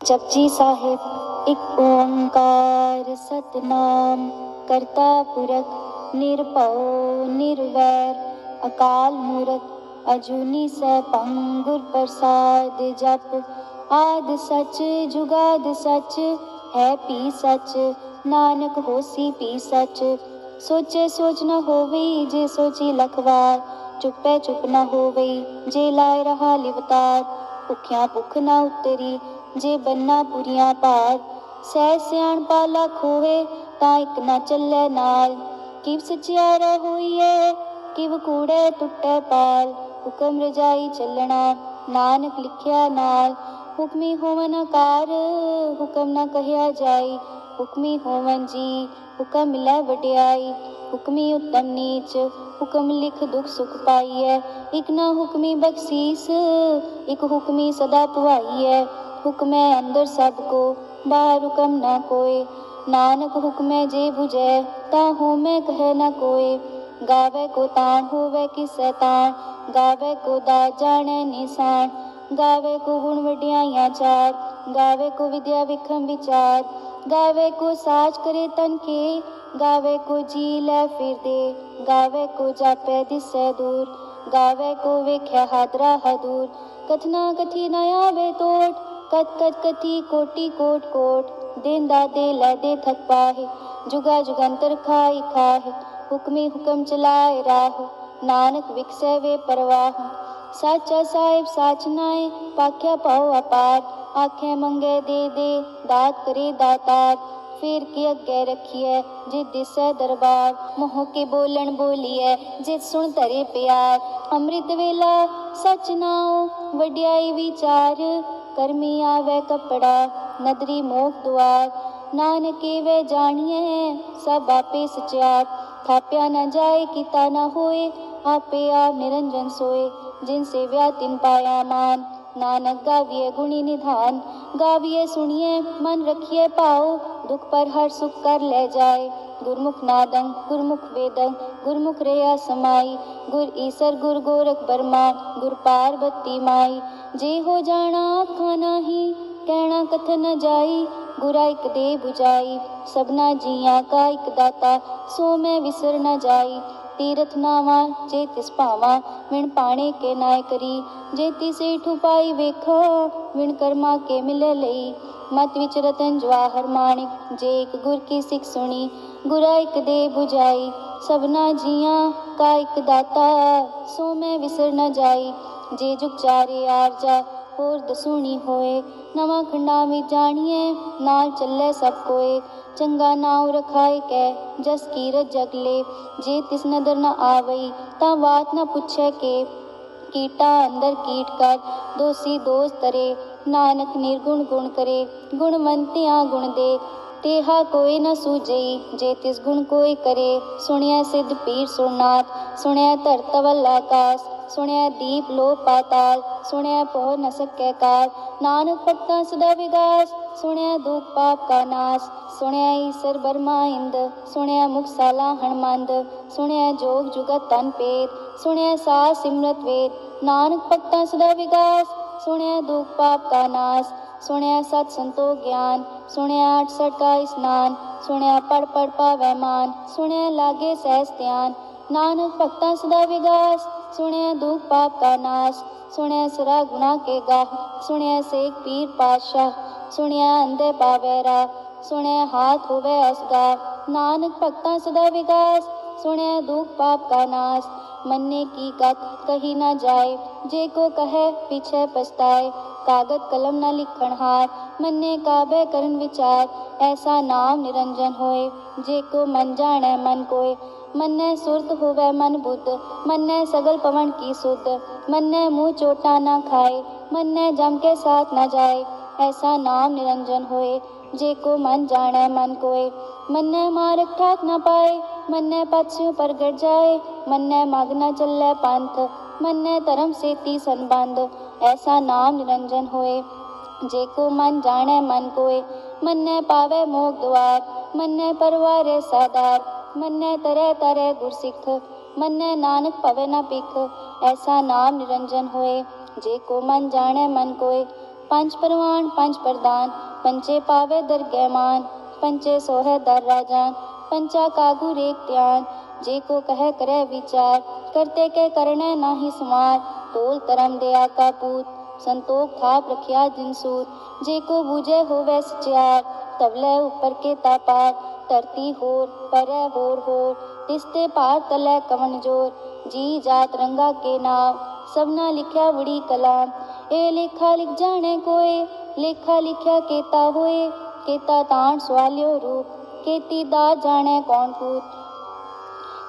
जपजी साहिब एक ओंकार सतनाम करता पुरख निरभउ निर्वैर अकाल मूरत अजूनी सैभं गुर प्रसाद जप आद सच जुगाद सच है भी सच नानक होसी भी सच सोचे सोच न होवई जे सोची लखवार चुपै चुप न होवई जे लाए रहा लिवतार भुखिया भुख न उतरी जे बन्ना पुरिया पार सह सियाण पाला खोहे ता इक न चलै नाल किव सचियारा होइए किव कूड़े टुटै पाल हुक्म रजाई चलना नानक लिखिया नाल हुक्मी होवन आकार हुक्म न कहिया जाई हुक्मी होवन जी हुक्म मिलै वड्याई हुक्मी उत्तम नीच हुक्म लिख दुख सुख पाइयै इक न हुक्मी बख्शीस इक हुक्मी सदा पुआइयै हुक्मै अंदर सबको बाहर हुक्म न कोय नानक हुक्मै जे बुझै ताहू मैं कहे न कोय गावे को तान होवे किसै तान गावे को दात जाने निशान गावे को गुण वड्याइयां चार गावे को विद्या विक्रम विचार गावे को साज करे तन के गावे को जी लै फिर दे गावे को जापै दिसै दूर गावे को वेख्या हादरा हदूर कथना कथी न आवे तोट कथ कथ कथी कोटि कोट कोट देंदा दे लै दे थक पाहे जुगा जुगंतर खाई खाहे हुक्मी हुक्म चलाए राह नानक विकसै वे परवाह साचा साहिब साचनाए पाख्या पाओ अपार आखे मंगे दे दात करे दातार फिर के अगे रखिए जित दिसै दरबार मोह के बोलन बोलिए जित सुन धरे प्यार अमृत वेला सच नाओ वड्याई विचार करमी आवे कपड़ा नदरी मोख द्वार नानक वे जानिए सब आपे सचार थाप्या न जाए किता न होए आपे आप निरंजन सोए जिनसे व्या तिन पाया मान नानक गाविए गुणी निधान गाविए सुनिए मन रखिए पाओ दुख पर हर सुख कर ले जाए गुरमुख नादंग गुरमुख वेदंग गुरमुख रेया समाई गुर ईसर गुर गोरख बर्मा गुर पार्वती माई जे हो जाना आखा नाही कहना कथन न जाई गुरा इक दे बुझाई सबना जिया का इक दाता सो मैं विसर न जाई तीरथ नावा जे तिस पावा विण पाणे के नाय करी जे तिसे ठुपाई वेखो विण कर्मा के मिले लई मत विच रतन जवाहर माणिक जे एक गुर की सिख सुनी गुरा इक दे बुझाई सबना जिया का इक दाता सो मैं विसर न जाई जे जुग चारे आरजा होर दसूनी होए नवा खंडा में जानिए नाल चले सब कोए चंगा नाव रखाए कै जस कीरत जगले जे तिस नदर न आवई ता बात न पूछे के कीटा अंदर कीट कर दोषी दोष तरे नानक निर्गुण गुण करे गुणवंतियां गुण दे तेहा कोई न सूझई जे तिस गुण कोई करे सुनिया सिद्ध पीर सुरनाथ सुनिया धरत वल आकाश सुनिया दीप लो पाताल सुनिया पहुँच न सके काल नानक भक्ता सदा विगास सुनिया दुख पाप का नाश सुनिया ईसर बर्मा इंद सुनिया मुखसाला हणमंद सुनिया जोग जुगत तन पेद सुनिया सास सिमरत वेद नानक भक्ता सदा विगास सुनिया दुख पाप का नाश सुनिया सत संतो ज्ञान सुनिया 68 का स्नान सुनिया पढ़ पढ़ पावै मान सुनिया लागे सहज ध्यान नानक भक्ता सदा विगास सुनिया दुख पाप का नाश सुनिया सरा गुना के गाह सुनिया सेक पीर पातशाह सुनिया अंधे पावेरा सुनिया हाथ होवे असगा नानक भक्ता सदा विगास सुनिया दुख पाप का नाश मन्ने की गत कही न जाए जे को कहे पीछे पछताए कागज कलम न लिखण हार मन्ने काबे करन विचार ऐसा नाम निरंजन होए जे को मन जाने मन कोय मन्ने सुरत होवे मन बुद्ध मन्ने सगल पवन की सुध मन्ने मुँह चोटा न खाए मन्ने जम के साथ न जाए ऐसा नाम निरंजन होए जे को मन जाने मन कोय मन्ने मार्ग ठाक न पाए मन्ने पक्षियों पर गड़ जाए मन्ने माग न चले पंथ मन्ने धर्म सेती संबंध ऐसा नाम निरंजन होए जे को मन जाने मन कोय मन्ने पावे मोक्ष द्वार मन्ने परवारे साधार मन्ने तरह तरह गुरसिख मन्ने नानक पवे न पिख ऐसा नाम निरंजन होए जे को मन जाने मन कोय पंच परवान पंच प्रदान पंचे पावे दरगह मान पंचे सोहे दर राजान पंचा कागु रेख त्यान जे को कह करे विचार करते के करने नाही समार तोल तरम दया का पूत संतोख थाप रखिया जिनसूत जे को बूझे होवे सचियार तबले ऊपर के तापार तरती होर परे होर तिस्ते पार तले कवन जोर जी जात रंगा के नाम सबना लिखया बड़ी कलाम ए लेखा लिख जाने कोई लेखा लिखया केता होए केता ताण सवालियो रूप केती दा जाने कौन पूत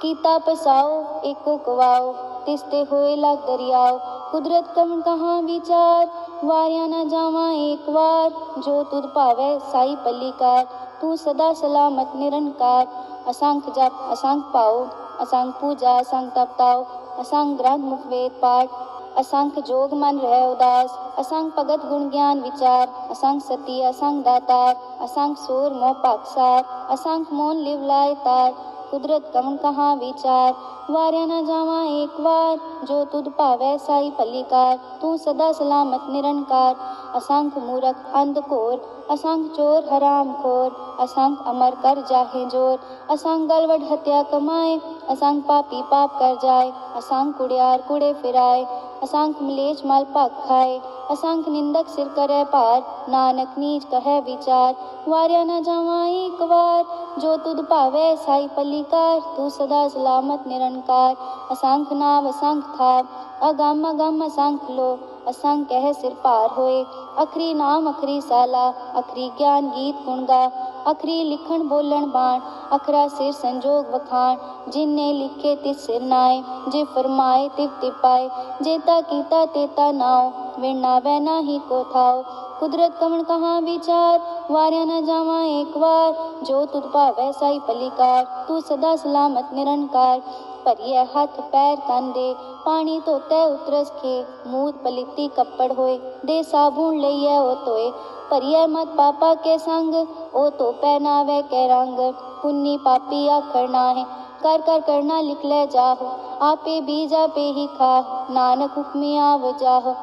कीता पसाओ एको कवाओ तिस्ते होए लाग दरियाओ कुदरत कम कहाँ विचार वारिया न जावा एक बार जो तुद पावे साई पल्लीकार तू सदा सलामत निरंकार असंख जप असंख पाओ असंख पूजा असंख तपताओ असंख ग्रंथ मुख वेद पाठ असंख जोग मन रह उदास असंख भगत गुण ज्ञान विचार असंख सती असंख दातार असंख सूर मोह पाकसार असंख मोन लिव लाए तार कुदरत कम कहाँ विचार वारिया न जावा एक बार जो तुद पावे साई पल्लीकार तू सदा सलामत निरंकार असंख मूरख अंधकोर असंख चोर हराम खोर असंख अमर कर जाहे जोर असंख गलवड हत्या कमाए असंख पापी पाप कर जाए असंख कुड़ियार कुड़े फिराए असंख मलेच माल पाक खाए असंख निंदक सिर करे पार नानक नीच कहे विचार वारिया न जावा एक बार जो तुद पावे साई पल्लीकार तू सदा सलामत निरंकार असंख नाव असंख थाप अगम अगम असंख लो असंख कह सिर पार होए अखरी नाम अखरी साला अखरी ज्ञान गीत गुण गा अखरी लिखण बोलण बाण अखरा सिर संजोग वखाण जिनने लिखे तिस सिर नाए जे फरमाए तिव तिव पाए जेता कीता तेता नाव विणना वै नाही को थाओ कुदरत कमण कहाँ विचार वारिया न जावा एक बार जो तुद पावै साई पल्लीकार तू सदा सलामत निरंकार परिय हाथ पैर तन दे पानी धोते उतरस खे मूत पलिती कपड़ होए दे साबुन लइए ओ तोए परिय मत पापा के संग ओ तो पहनावे के रंग पुन्नी पापी आखर नाहे कर कर करना लिख ले जाहो आपे बीज आपे ही खाओ नानक हुक्मी आव जाहो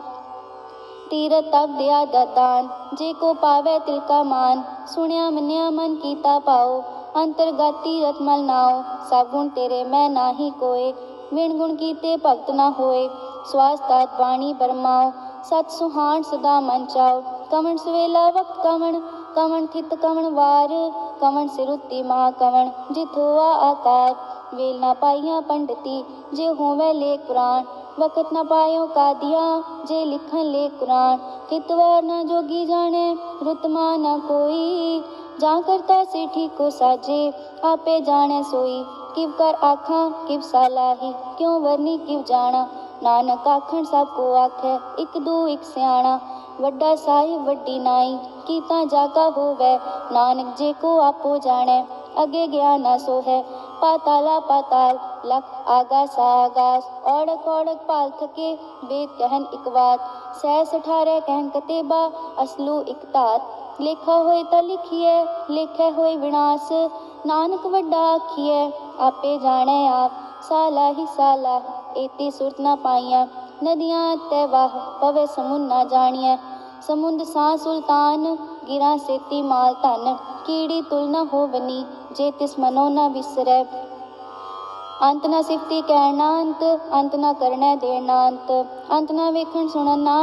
तीरथ तप दिया दान जे को पावे तिल का मान सुनिया मनिया मन कीता पाओ अंतर्गत तीरथ मल नाओ सब गुण तेरे मैं नाही कोय विण गुण कीते भक्त न होए स्वास्थ्य वाणी बरमाओ सत सुहान सदा मन चाओ कमन सवेला वक्त कमन कमन थित कमन वार कमन सिरुति महा कमन जित होआ आकार वेल न पाइया पंडिती जे होवे लेख पुराण वक्त न पायो का दिया जे लिखन ले कुरान कितवार न जोगी जाने रुतमा न कोई जा करता से ठीक को साजे आपे जाने सोई किव कर आखा किव सालाही क्यों वरनी किव जाना नानक आखण सब को आखे एक दो एक सियाणा वड्डा साहिब वड्डी नाई कीता जागा होवे नानक जे को आपो जाने अगे गया न सो है पाताला पाताल लख आगास आगास औड़क औड़क पाल थके वेद कहन इक बात सैस 18 कहन कतेबा असलू इक तात लेखा होए त लिखिए लेखे होए विनाश नानक वड्डा आखिए आपे जाने आप साला ही साला एती सुरत न पाइया नदियां तय वाह पवे समुंद न जानिए समुंद सा सुल्तान गिरा सेती माल धन कीड़ी तुल न हो बनी जे तिस मनो न विसरै अंत न सिफती कहना अंत न करने देना अंत न वेखण सुनन ना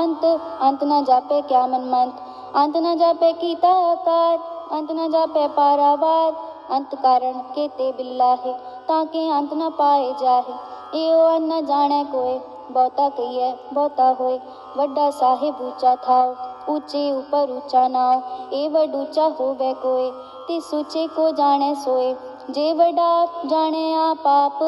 अंत न जापे क्या मन मंत अंत न जापे कीता आकार अंत न जापे पारावार अंत कारण केते बिल्लाहे ताके अंत न पाए जाहे एओ अन न जाने कोय बहुता कहिए बहुता होए वड्डा साहिब ऊंचा थाओ ऊंचे ऊपर ऊंचा नाव ए वड ऊंचा होवे कोय तिस ऊंचे को जाने सोए जे वडा जाने आप पाप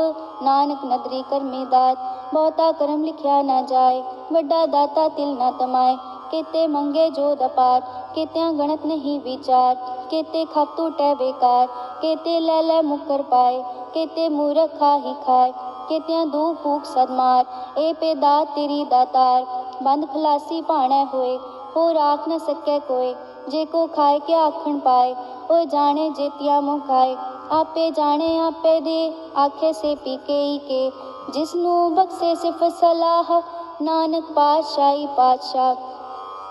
नानक नदरी कर में दात बहुता कर्म लिखया न जाए वड्डा दाता तिल न तमाए केते मंगे जो दपार केत्या गणत नहीं विचार केते खातू टे बेकार केते ले ले मुकर पाए केते मूरख खा ही खाए केत्या दू फूक सदमार ए पे दात तेरी दातार बंद खलासी पाणे होए हो राख न सके कोय जे को खाए क्या आखण पाए ओ जाने जेतिया मुँह खाए आपे जाने आपे दे आखे से पीके ही के जिसनू बख्शे सिर्फ सलाह नानक पातशाही पातशाह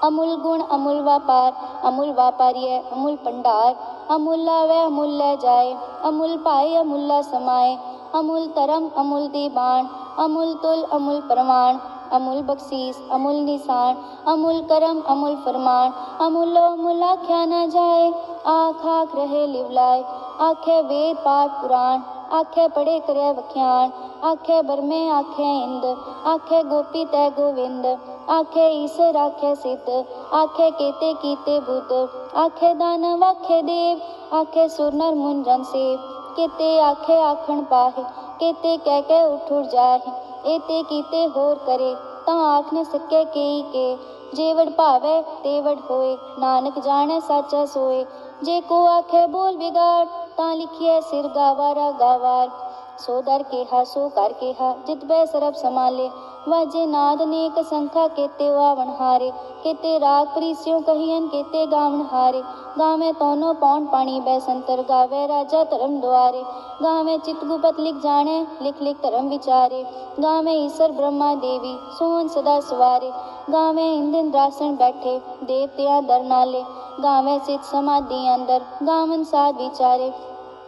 अमूल गुण अमूल व्यापार, अमूल व्यापारिय अमूल भंडार, अमूल लावे अमूल ले जाए, अमूल पाए अमूला समाए, अमूल तरम अमूल दीवान, अमूल तुल अमूल प्रमाण, अमूल बख्शीस अमूल निशान, अमूल करम अमूल फरमान, अमूलो अमूल आख्या न जाए, आख आख रहे लिवलाए, आखे वेद पाठ पुराण, आखे पढ़े करे वख्यान, आखे बरमे आखे इंद, आखे गोपी तय गोविंद, आखे ईश्वर आखे सिद्ध, आखे केते कीते बुद्ध, आखे दानव आखे देव, आखे सुर नर मुन जन सेव, केते आखे आखण पाहे, केते कह के उठ जाहे, एते कीते होर करे, ता आख न सके केई के, जेवड़ भावे तेवड़ होए, नानक जाने साचा सोए, जे को आखे बोल बिगाड़, ता लिखिए सिर गावारा गावार, सो दर केहा सो कर केहा, जित बै सरब समाले, वाजे नाद नेक संखा, केते वावन हारे, केते राग प्रीस्यों कहियन, केते गावन हारे, गावे तोनो पौन पानी बै संतर, गावे राजा धर्म द्वारे, गावे चित गुपत लिख जाने, लिख लिख धर्म विचारे, गावे ईश्वर ब्रह्मा देवी सोहन सदा सवारे, गावे इंद्रासन बैठे देवतियां दर नाले, गावे सित समाधि अंदर, गावन साध विचारे,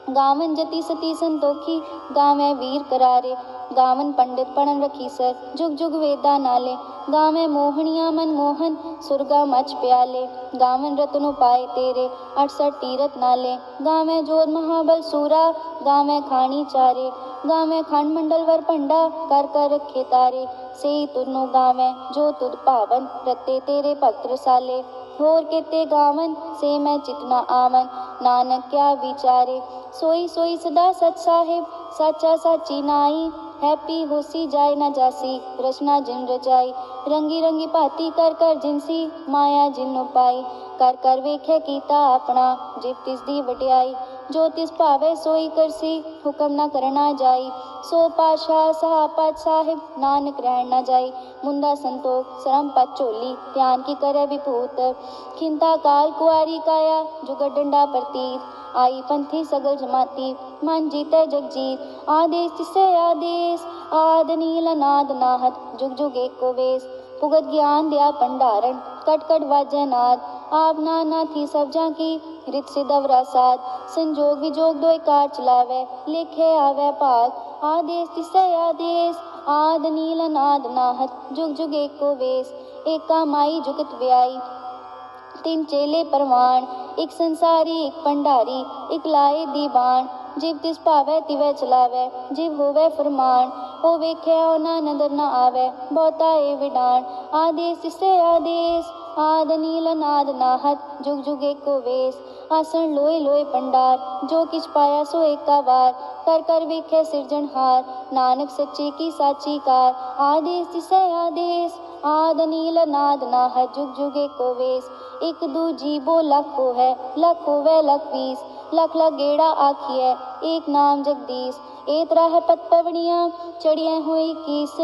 गावन जति सती संतोखी, गावे वीर करारे, गावन पंडित पढ़न रखी सर, जुग जुग वेदा नाले, गावे मोहनिया मन मोहन सुरगा मच प्याले, गावन रत्नो पाए तेरे 68 तीरथ नाले, गावे जोर महाबल सूरा, गावे खानी चारे, गावे खंड मंडल वर पंडा, कर कर रखे तारे, से तुनो गावे जो तुद पावन, रते तेरे भक्त रसाले, होर केते गावन से मैं चितना आवन, नानक क्या विचारे, सोई सोई सदा सच साहिब, साचा साची नाई, हैप्पी होसी जाए न जासी, रचना जिन रचाई, रंगी रंगी भाती कर कर जिनसी, माया जिन पाई, कर कर वेखे कीता अपना, जित तिस दी वड्याई, जो तिस भावे सोई करसी, हुक्म न करना जाई, सो पातशाह सहापत साहिब, नानक रहन न जाई, मुंदा संतोख सरम पत चोली, ध्यान की करे विभूत, खिंता काल कुआरी काया, जुगत डंडा प्रतीत, आई पंथी सगल जमाती, मन जीते जग जीत, आदेश तिसे आदेश, आद नील नाद नाहत, जुग जुग एको वेश, पुगत ज्ञान दिया भंडारण, कट कट वाजे नाद, आप नाना थी सब जाकी, रित सिद्धवरा साध, संजोग विजोग दोय कार चलावे, लेखे आवे भाग, आदेश तिसे आदेश, आद नील नाद नाहत, जुग जुग एको वेश, एका माई जुगत व्याई, तीन चेले परवान, एक संसारी एक भंडारी, एक लाए दीवान, जिव तिस भावे तिवे चलावे, जिव होवे फरमान, ओ वेखे ओ ना नदर न आवे, बहुता ए विडान, आदेश तिसे आदेश, आद नील नाद नाहत, जुग जुग एको वेश, आसन लोए लोए भंडार, जो किछ पाया सो एका वार, कर कर वेखे सिरजनहार, नानक सच्ची की साची कार, आदेश तिसे आदेश, आद नील नाद नाहत, जुग जुग एको वेश, एक दू जीबो लख हो है, लख होवे लख बीस, लख लख गेड़ा आखिए, एक नाम जगदीश, एक राह पत पवनिया, चढ़िए हुई कीस,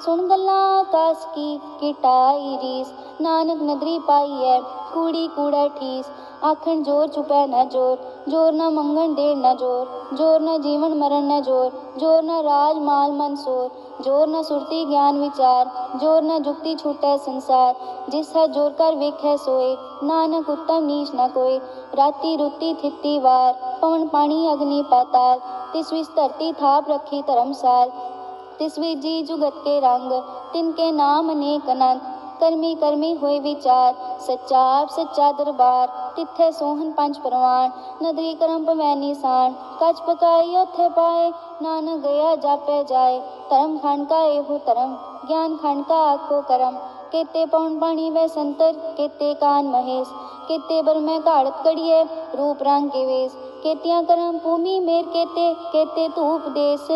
सुन गल्ला आकाश की, किटाई रीस, नानक नदरी पाई है, कूड़ी कूड़ा ठीस, आखन जोर चुपै न जोर, जोर न मंगन देर न जोर, जोर न जीवन मरण न जोर, जोर न राज माल मंसूर, जोर न सुरती ज्ञान विचार, जोर न जुक्ति छूटे संसार, जिस हर जोर कर वेखे सोए, नानक उत्तम नीच न कोई, राती रुती थिती वार, पवन पानी अग्नि पाताल, तिस विच धरती थाप रखी धर्मसाल, तिस विच जी जुगत के रंग, तिनके नाम अनेक अनंत, कर्मी कर्मी हुए विचार, सच्चा आप सच्चा दरबार, तिथे सोहन पंच परवान, नदरी करम पवै निशान, कच पकाई ओथे पाए, नानक गया जापे जाए, धर्म खंड का एहो धर्म, ज्ञान खंड का आखो करम, केते पौन पानी वे संतर, केते कान महेश, केते बर में घाड़त कड़िए, रूप रंग के वेश, केतियां करम भूमि मेर केते, केते धूप देश,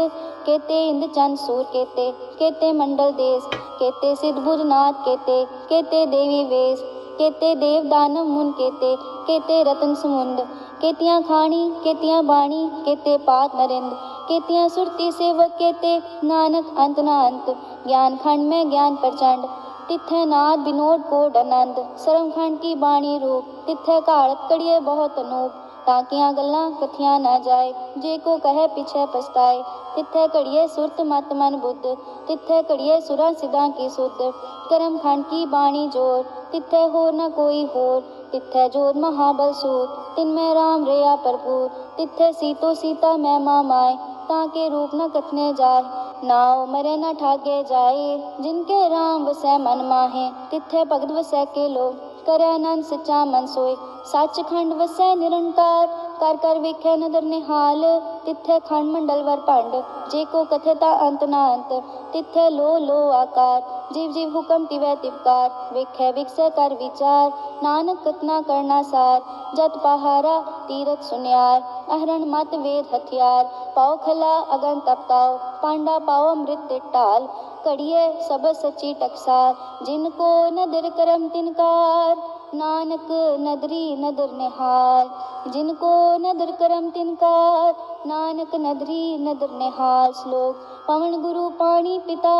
केते इंद चंद सूर केते, केते मंडल देश, केते सिद्ध भुजनाथ केते, केते देवी वेश, केते देव दानव मुन केते, केते रतन समुंद, केतियां खानी केतियां बाणी, केते पात नरिंद, केतियां सुरती सेवक केते, नानक अंत न अंत, ज्ञान खंड में ज्ञान प्रचंड, तिथे नाद विनोद कोड आनंद, सरम खंड की बाणी रूप, तिथे घाड़त कड़िए बहुत अनूप, ਕਾਕੀਆਂ ਗੱਲਾਂ ਕਥੀਆਂ ਨਾ ਜਾਏ, ਜੇ ਕੋ ਕਹੇ ਪਿਛੇ ਪਛਤਾਏ। ਤਿੱਥੇ ਘੜੀਏ ਸੁਰਤ ਮਤ ਮਨ ਬੁੱਧ, ਤਿੱਥੇ ਘੜੀਏ ਸੁਰਾਂ ਸਿਦਾਂ ਕੀ ਸੁਧ। ਕਰਮ ਖੰਡ ਕੀ ਬਾਣੀ ਜੋਰ, ਤਿੱਥੇ ਹੋਰ ਨਾ ਕੋਈ ਹੋਰ। तित्थै जोत महाबल सूत, तिनमें राम रया भरपूर। तित्थे सीतो सीता मैं माँ माए, ताके रूप न कथने जाए। नाव मरे न ठागे जाए, जिनके राम वसै मन माहे। तित्थे भगत वसै के लो, करे आनंद सच्चा मन सोए। सचखंड वसै निरंकार, कर कर वेखे नदर निहाल। तित्थे खंड मंडल वर भंड, जे को कथे ता अंत ना अंत। तित्थे लो आकार, जीव जीव हुक्म तिवै तिवकार। वेखे विकसै कर विचार, नानक कतना करना सार। जत पहारा तीरथ सुनियार, अहरण मत वेद हथियार। पाओ खला अगन तपताओ, पांडा पाओ अमृत ढाल। कड़िए सब सच्ची टकसार, जिनको नदर करम तिनकार। नानक नदरी नदर निहाल, जिनको नदर करम तिनकार। नानक नदरी नदर निहाल। श्लोक पवन गुरु पाणी पिता,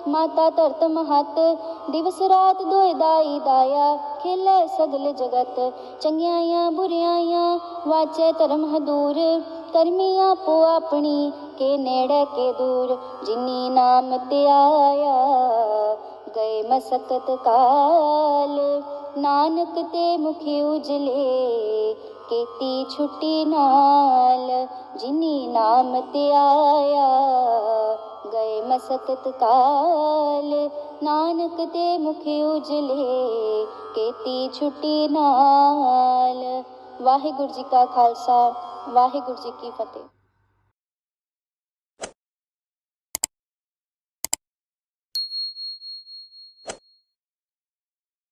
माता धरत महत। दिवस रात दोए दाई दाया, खेले सगल जगत। चंगियाइयां बुरियाइयां, वाचे धर्म हदूर। करमी आपो अपनी, के नेड़े के दूर। जिनी नाम ते आया, गए मसकत काल। नानक ते मुखी उजले, केती छुट्टी नाल। जिनी नाम ते आया, गए मसकत काल। नानक ते मुखी उजले, केती छुट्टी नाल। वाहिगुरु जी का खालसा, वाहिगुरु जी की फतेह।